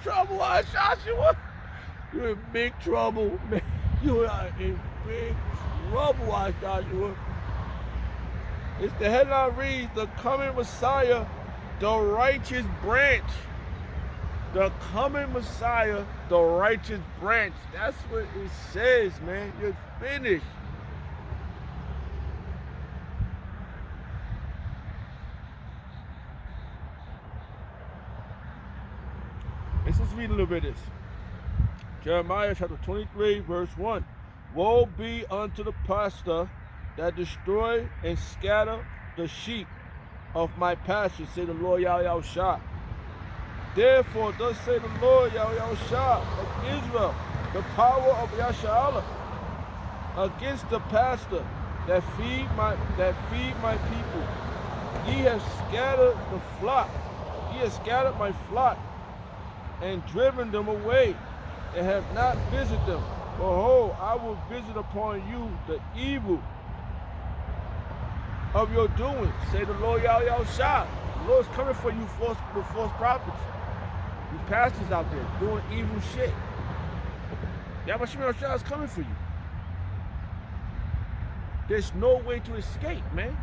trouble, Joshua. You're in big trouble, man. You are in big trouble, Joshua. It's the headline reads, the coming Messiah, the righteous branch. The coming Messiah, the righteous branch. That's what it says, man. You're finished. Let's just read a little bit of this. Jeremiah chapter 23, verse 1. Woe be unto the pastor that destroy and scatter the sheep of my pasture, say the Lord Yahweh. Therefore, thus say the Lord Yahweh of Israel, the power of Yasharallah, against the pastor that feed my people. Ye have scattered the flock. Ye have scattered my flock and driven them away, and have not visited them. Behold, I will visit upon you the evil of your doing, say the Lord Yahweh. The Lord's coming for you, the false prophets. You pastors out there doing evil shit. Yahweh is coming for you. There's no way to escape, man.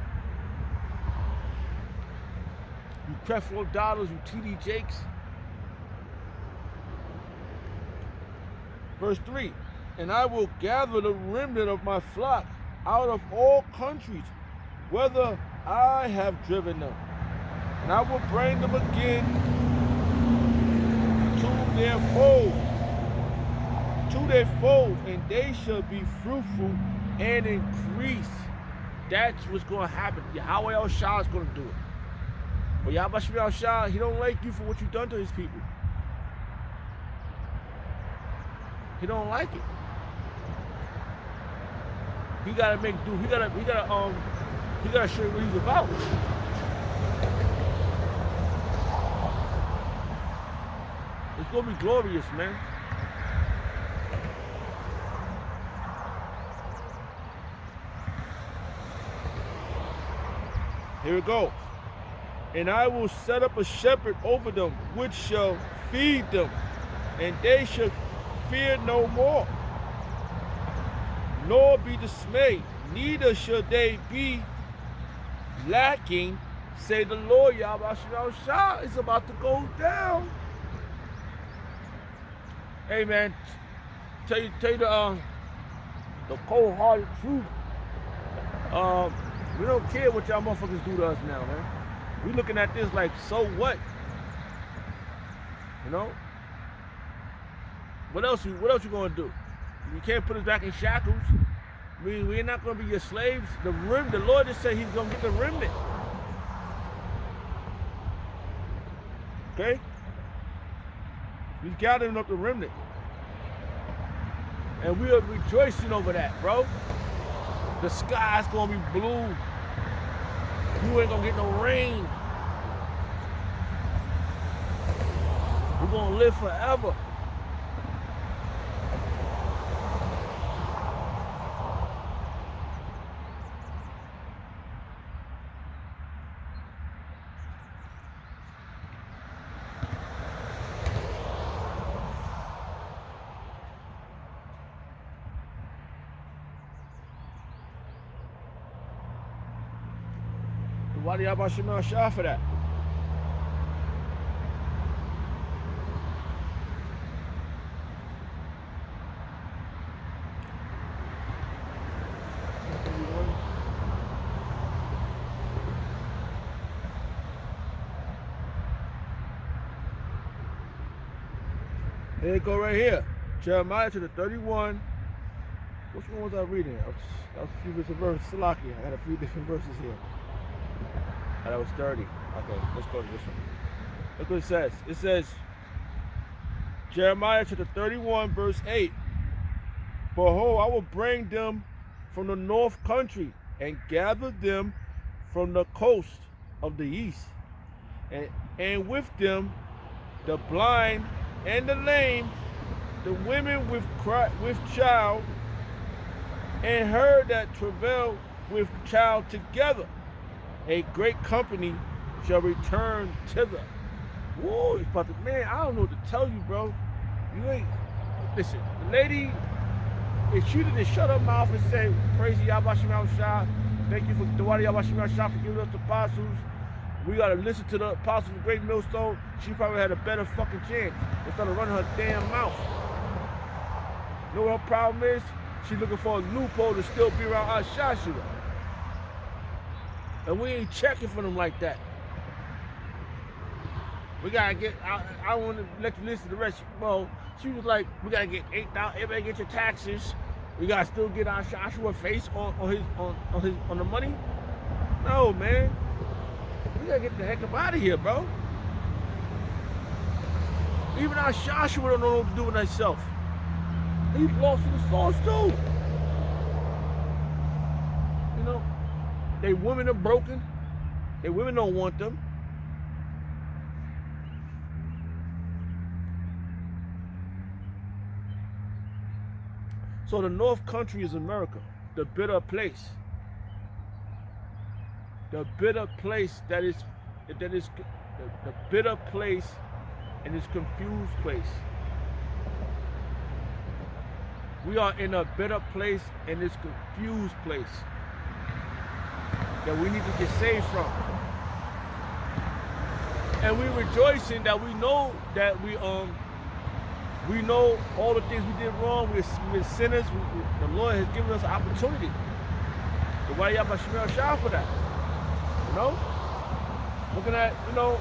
You Creflo Dollars, you TD Jakes. Verse 3, and I will gather the remnant of my flock out of all countries, whether I have driven them. And I will bring them again to their fold, and they shall be fruitful and increase. That's what's going to happen. Yahweh El-Shah is going to do it. But Yahweh El-Shah, he don't like you for what you've done to his people. He don't like it. He gotta make do. He gotta show you what he's about. It's gonna be glorious, man. Here we go. And I will set up a shepherd over them, which shall feed them, and they shall fear no more, nor be dismayed, neither shall they be lacking, say the Lord Yahweh. It's about to go down. Hey man, tell you the cold-hearted truth. We don't care what y'all motherfuckers do to us now, man. We looking at this like, so what? You know? What else you gonna do? You can't put us back in shackles. I mean, we're not gonna be your slaves. The Lord just said he's gonna get the remnant. Okay? He's gathering up the remnant. And we are rejoicing over that, bro. The sky's gonna be blue. You ain't gonna get no rain. We're gonna live forever. Why do y'all about Shemal Shah for that? Here it go right here. Jeremiah to the 31. Which one was I reading? That was a few different verses. Salaki, I had a few different verses here. Oh, that was 30. Okay, let's go to this one. Look what it says. It says, Jeremiah chapter 31, verse 8. Behold, I will bring them from the north country and gather them from the coast of the east. And with them the blind and the lame, the women with child, and her that travail with child together. A great company shall return thither. Whoa, it's about to, man, I don't know what to tell you, bro. You ain't, listen, the lady, if she didn't shut her mouth and say, praise Yahweh Shema Shah, thank you for Dawadi Yahweh Shema Shah for giving us the apostles. We gotta listen to the apostles of Great Millstone. She probably had a better fucking chance instead of running her damn mouth. You know what her problem is? She's looking for a loophole to still be around our Shashua. And we ain't checking for them like that. We gotta get, I want to let you listen to the rest. Well, she was like, we gotta get $8,000, everybody get your taxes. We gotta still get our Shashua face on the money. No, man. We gotta get the heck up out of here, bro. Even our Shashua don't know what to do with himself. He's lost in the sauce too. You know, they women are broken. They women don't want them. So the North Country is America, the bitter place. The bitter place that is the bitter place and this confused place. We are in a bitter place and this confused place that we need to get saved from. And we rejoicing that we know all the things we did wrong. We're sinners. The Lord has given us an opportunity. So why y'all Shema Shah for that? You know? Looking at, you know,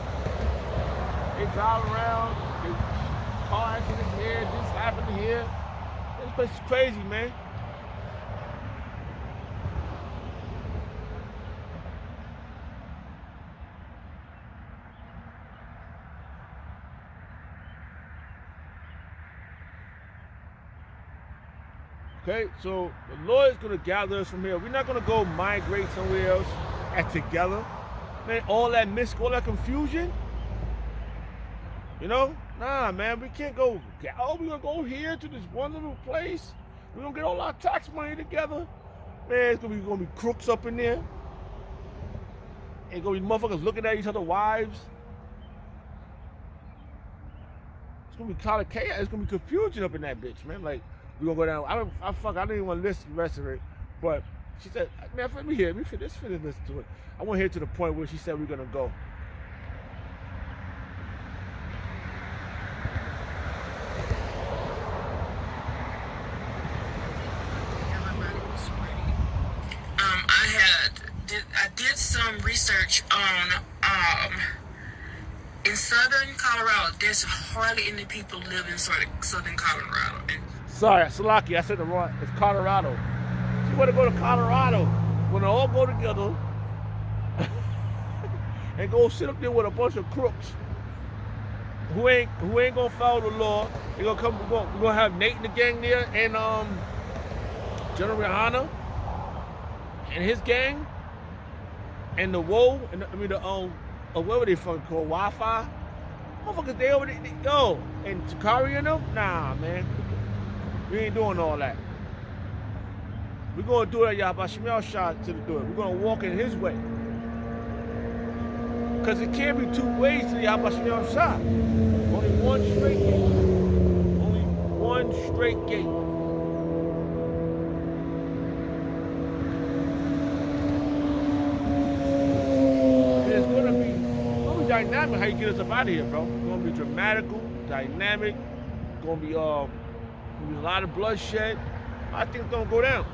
they drive around, car accidents here, this happened here. This place is crazy, man. Okay, so the Lord is going to gather us from here. We're not going to go migrate somewhere else and together. Man, all that all that confusion, you know? Nah, man, we can't go, oh, we're going to go here to this one little place. We're going to get all our tax money together. Man, it's going to be crooks up in there. Ain't going to be motherfuckers looking at each other's wives. It's going to be kind of chaos. It's going to be confusion up in that bitch, man. Like, we're going to go down. I didn't even want to listen to the rest of it. But she said, man, let me hear it. Let's listen to it. I want to hear to the point where she said we're going to go. I did some research on in southern Colorado. There's hardly any people live in southern Colorado. Sorry, Salaki, I said the wrong. It's Colorado. You want to go to Colorado? When they all go together and go sit up there with a bunch of crooks who ain't gonna follow the law. They gonna come. We're gonna have Nate and the gang there, and General Rihanna and his gang, and the Woe, and whatever they fucking call Wi-Fi. Motherfuckers, they over there, yo, and Takari and them. Nah, man, we ain't doing all that. We're gonna do it, Yahweh Shema Shah to do it. We're gonna walk in His way. Because it can't be two ways to Yahweh Shema Shah. Only one straight gate. Only one straight gate. And it's gonna be dynamic how you get us up out of here, bro. It's gonna be dramatical, dynamic. It's gonna be a lot of bloodshed. I think it's gonna go down.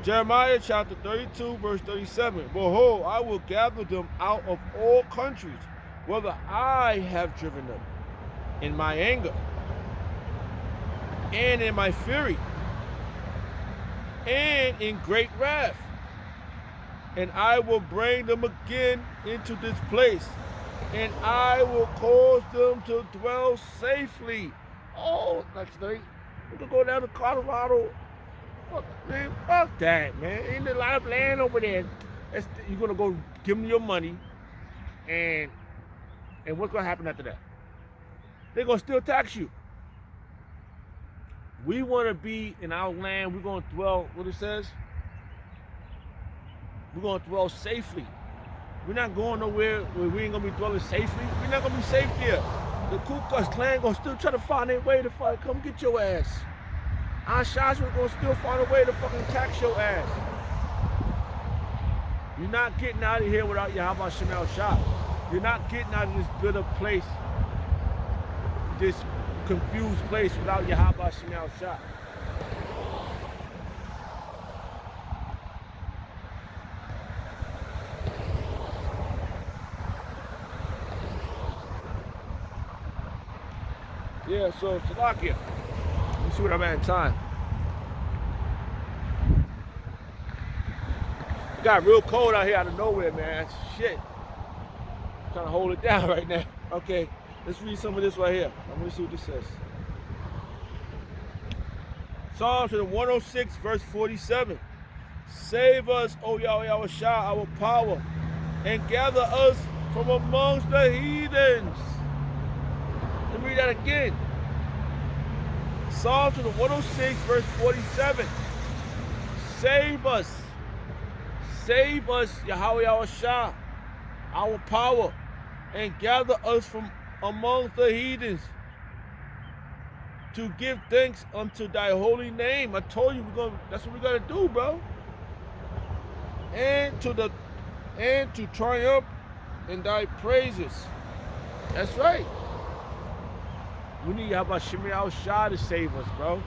Jeremiah chapter 32, verse 37. Behold, I will gather them out of all countries, whether I have driven them in my anger and in my fury and in great wrath. And I will bring them again into this place, and I will cause them to dwell safely. Oh, next day, we can go down to Colorado. Man, fuck that, man. Ain't a lot of land over there. You're gonna go give them your money, and what's gonna happen after that? They're gonna still tax you. We want to be in our land. We're gonna dwell. What it says? We're gonna dwell safely. We're not going nowhere where we ain't gonna be dwelling safely. We're not gonna be safe there. The Ku Klux Klan gonna still try to find their way to come get your ass. Our shots are gonna still find a way to fucking tax your ass. You're not getting out of here without Yahweh Shemel Shah. You're not getting out of this bitter place, this confused place without Yahweh Shemel Shah. Yeah, so Salakia. Let me see what I'm at in time. It got real cold out here out of nowhere, man. Shit. I'm trying to hold it down right now. Okay, let's read some of this right here. I'm gonna see what this says. Psalms 106, verse 47. Save us, O Yahweh Shah, our power, and gather us from amongst the heathens. Let me read that again. Psalms 106, verse 47. Save us, Yahweh Shah, our power, and gather us from amongst the heathens to give thanks unto thy holy name. I told you that's what we gotta do, bro. And to triumph in thy praises. That's right. We need Yahweh Shemel Shah to save us, bro.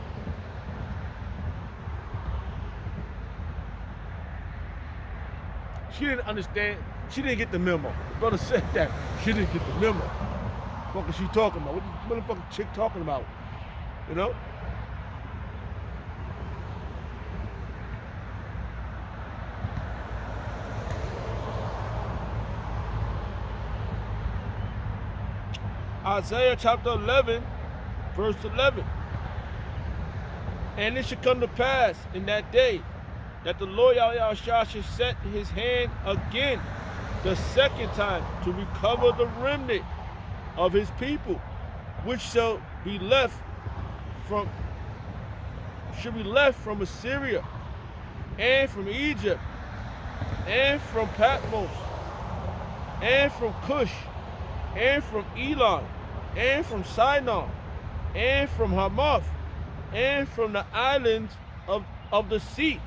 She didn't understand. She didn't get the memo. The brother said that. She didn't get the memo. What is she talking about? What the motherfucking chick talking about? You know? Isaiah chapter 11, verse 11. And it shall come to pass in that day that the Lord Yahweh shall set his hand again the second time to recover the remnant of his people, which shall be left from Assyria, and from Egypt, and from Patmos, and from Cush, and from Elam, and from Sinai, and from Hamath, and from the islands of the sea.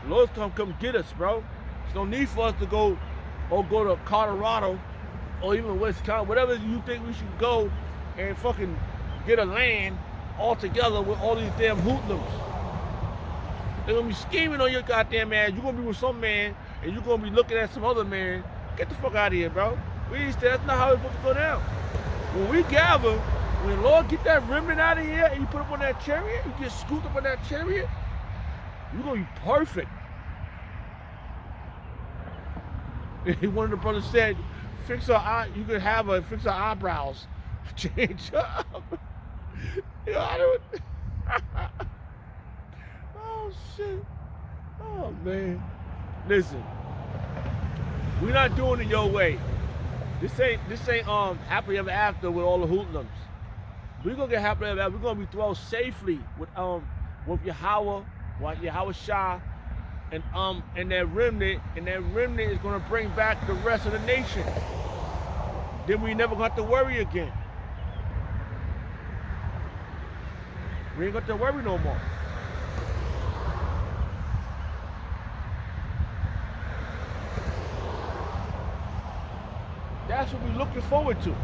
The Lord's come get us, bro. There's no need for us to go to Colorado or even Wisconsin, whatever you think we should go and fucking get a land all together with all these damn hoodlums. They're gonna be scheming on your goddamn ass. You're gonna be with some man and you're gonna be looking at some other man. Get the fuck out of here, bro. That's not how it's supposed to go down. When we gather, when the Lord get that remnant out of here and you put up on that chariot, you get scooped up on that chariot, you're gonna be perfect. One of the brothers said, fix her eye, you could have her fix her eyebrows. Change up. You know, I don't. Oh shit. Oh man. Listen. We're not doing it your way. This ain't happily ever after with all the hoodlums. We're gonna get happily ever after. We're gonna be thrown safely with Yahweh Shah and that remnant is gonna bring back the rest of the nation. Then we never got to worry again. We ain't got to worry no more. That's what we're looking forward to.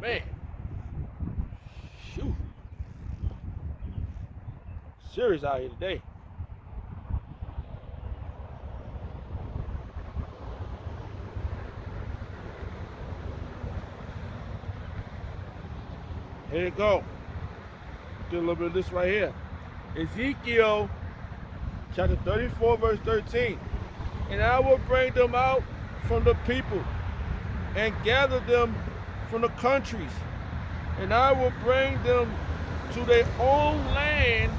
Man, shoot, serious out here today. Here you go. Do a little bit of this right here. Ezekiel chapter 34, verse 13. And I will bring them out from the people and gather them from the countries. And I will bring them to their own land.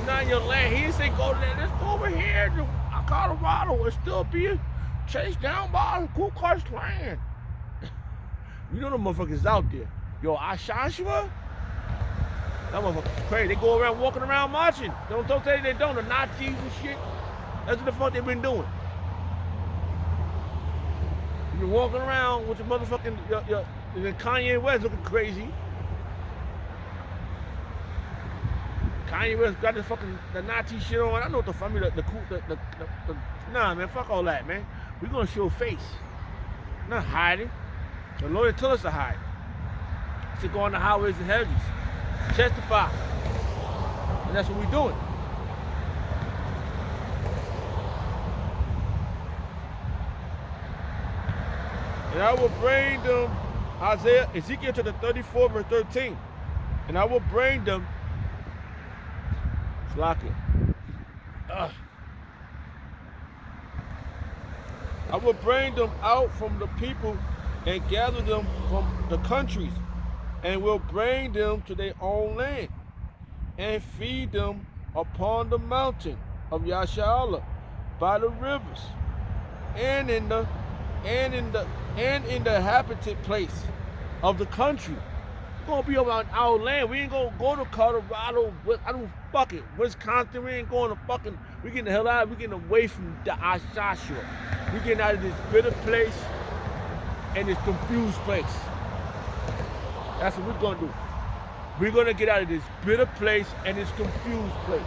Not your land. He didn't say go there. Let's go over here to Colorado and still be chased down by the Ku Klux Klan. You know the motherfuckers out there. Yo, Joshua? That motherfucker's crazy. They go around walking around marching. Don't say they don't. The Nazis and shit. That's what the fuck they've been doing. You're walking around with your motherfucking Kanye West looking crazy. Kanye West got this fucking the Nazi shit on. I know what the fuck nah, man, fuck all that, man. We gonna show face, not hiding. The Lord tell us to hide. To go on the highways and hedges, testify, and that's what we're doing. And I will bring them, Ezekiel chapter 34, verse 13. And I will bring them, I will bring them out from the people and gather them from the countries, and will bring them to their own land, and feed them upon the mountain of Yasharahla, by the rivers, and in the inhabited place of the country. We're gonna be around our land. We ain't gonna go to Colorado. I don't fuck it. Wisconsin. We ain't going to fucking. We getting the hell out. We getting away from the Joshua. We getting out of this bitter place and this confused place. That's what we're gonna do. We're gonna get out of this bitter place and this confused place.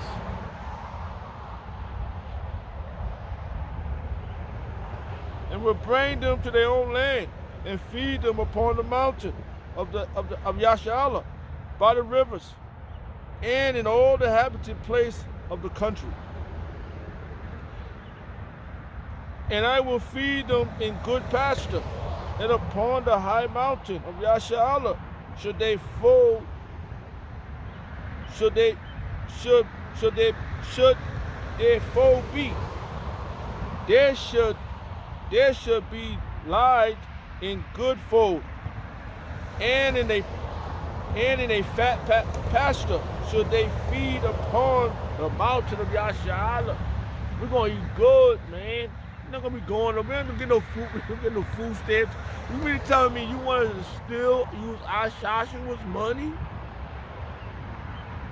And we'll bring them to their own land and feed them upon the mountain of Yasharahla, by the rivers, and in all the habited place of the country. And I will feed them in good pasture, and upon the high mountain of Yasharahla should their foe be. There should be light in good fold, and in a fat pasture should they feed upon the mountain of Yasharahla. We're gonna eat good, man. We're not gonna be going. We're not gonna get no food. We're gonna get no food stamps. You really telling me you want to still use Joshua's money?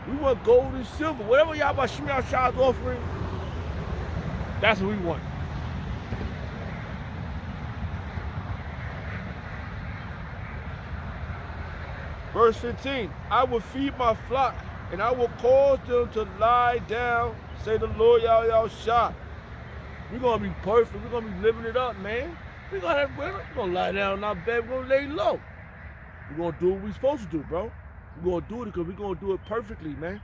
We want gold and silver. Whatever y'all about Shimei Shah's offering, that's what we want. Verse 15, I will feed my flock, and I will cause them to lie down, say the Lord Yahweh. We're going to be perfect. We're going to be living it up, man. We're going to lie down in our bed. We're going to lay low. We're going to do what we're supposed to do, bro. We're going to do it because we're going to do it perfectly, man.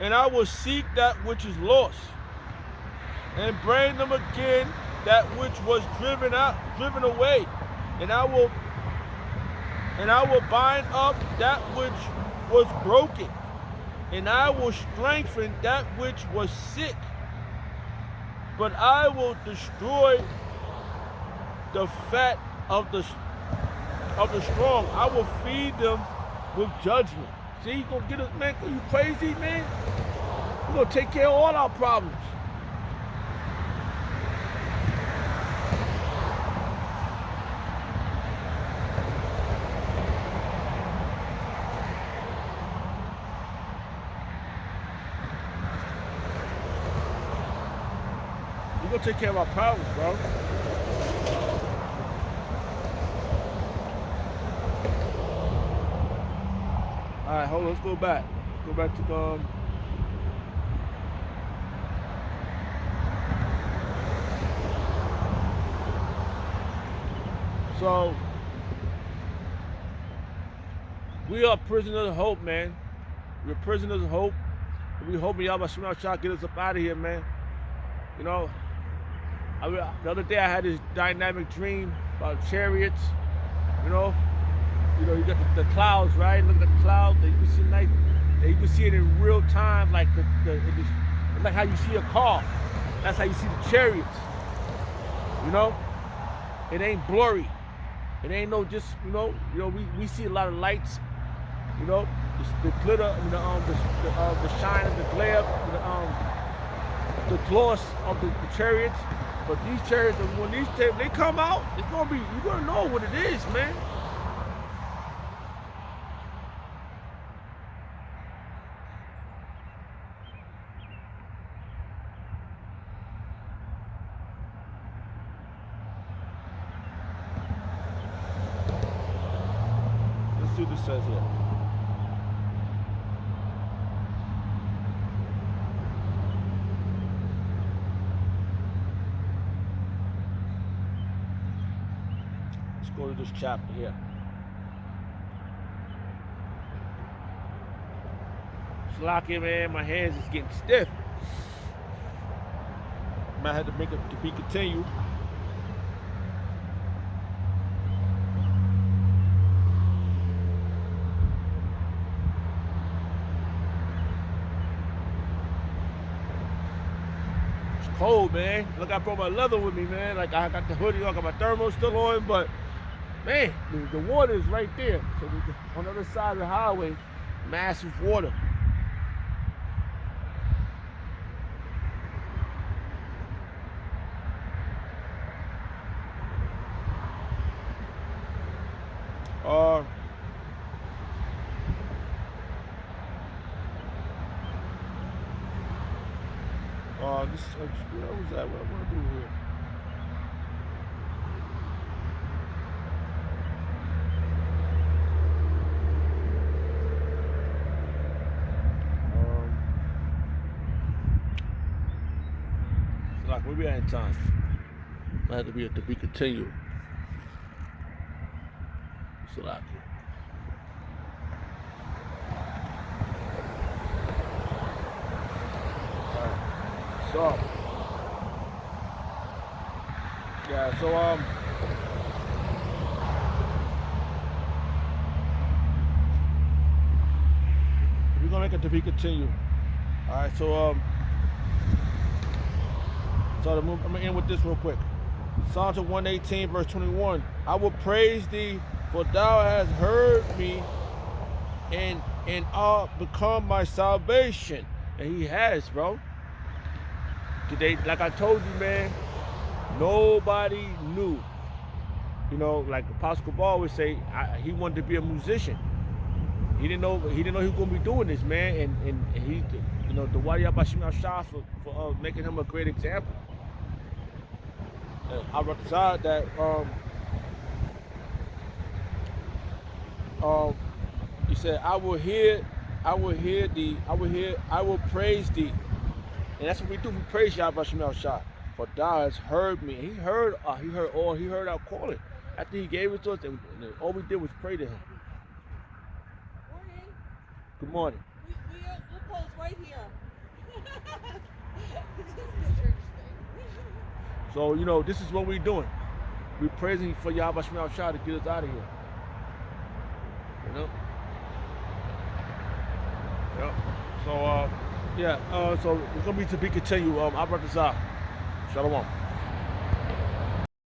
And I will seek that which is lost, and bring them again that which was driven away, and I will bind up that which was broken, and I will strengthen that which was sick, but I will destroy the fat of the strong. I will feed them with judgment. See, you gonna get us, man? Are you crazy, man? We're gonna take care of all our problems. We're gonna take care of our problems, bro. All right, hold on. Let's go back. Go back to So we are prisoners of hope, man. We're prisoners of hope. We hope y'all about Shimei Shah get us up out of here, man. You know, the other day I had this dynamic dream about chariots, you know. you know, you got the clouds, right? Look at the cloud. You can see nice. You can see it in real time, like it's like how you see a car. That's how you see the chariots. You know, it ain't blurry. It ain't no just we see a lot of lights. You know, the glitter, the shine of the glare, the gloss of the chariots. But these chariots, when they come out, you're gonna know what it is, man. Let's see what this says here. Let's go to this chapter here. Slocky, man, my hands is getting stiff. Might have to make it to be continued. It's cold, man. Look, I brought my leather with me, man. Like, I got the hoodie on, got my thermal still on, but man, the water is right there. So on the other side of the highway, massive water. What was that? What I want to do here? It's like we at in time. Might have to be continued. It's like. So, yeah, so, we're gonna make it to be continued. Alright, so, I'm gonna end with this real quick. Psalms 118, verse 21. I will praise thee, for thou hast heard me, and art become my salvation. And he has, bro. Today, like I told you, man, nobody knew. You know, like Apostle Cabal would say, he wanted to be a musician. He didn't know he was gonna be doing this, man. And he, you know, the Wadi Bashim al-Shah for making him a great example. I decided that he said, I will praise thee. And that's what we do. We praise Yahweh Shem El Shah. For thou hast heard me. He heard our calling. After he gave it to us, and all we did was pray to him. Morning. Good morning. We'll pose right here. So, you know, this is what we're doing. We're praising for Yahweh Shem El Shah to get us out of here. You know? Yep. So, so it's going to be continued. I'll Shalom.